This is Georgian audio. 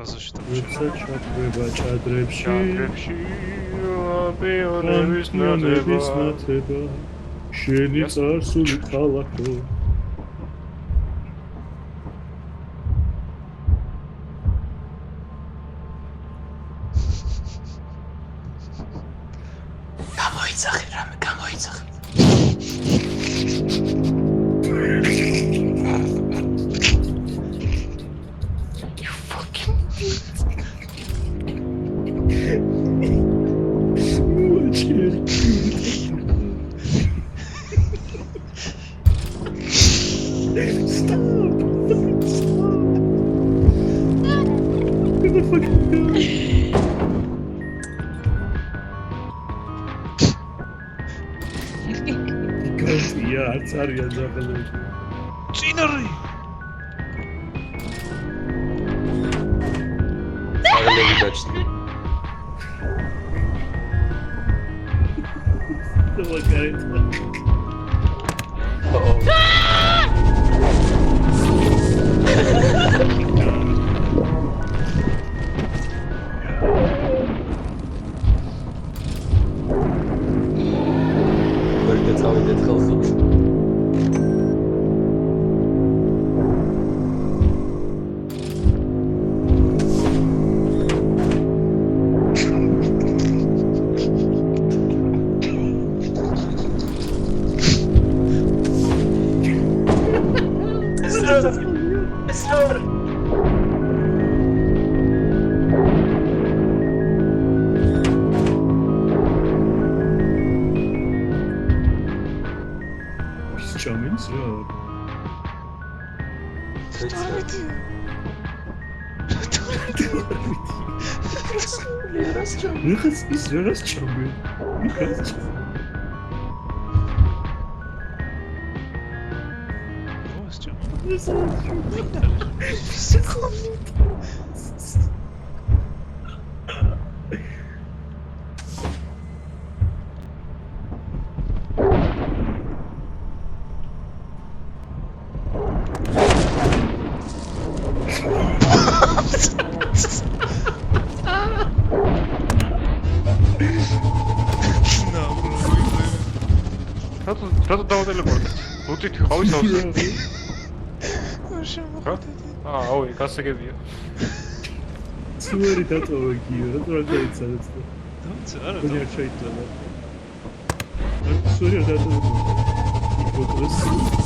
გაზოში და როცა ჩაკვება ჭადრებში პიონერის ნათება შენი წარსული ქალაქო გამოიცახე რამე გამოიცახე You fucking Stop! What the fuck is going on? Yeah, it's Arya Zapalov. წინარი აღლები დაჭდი Давай, Гарри. ვერდა წავიდეთ ხელს Chamins, ja. Раз чамин. რატო დავატელეპორტე? ლუტით ვიყავი სავსე? აა, აუი, გასაგებია. სუერი დატოვა გიო, რატო არ გაიცანეთ? დავიცე, არა. გონი არ შეიძლება. სუერი დატოვა. იფოტოს.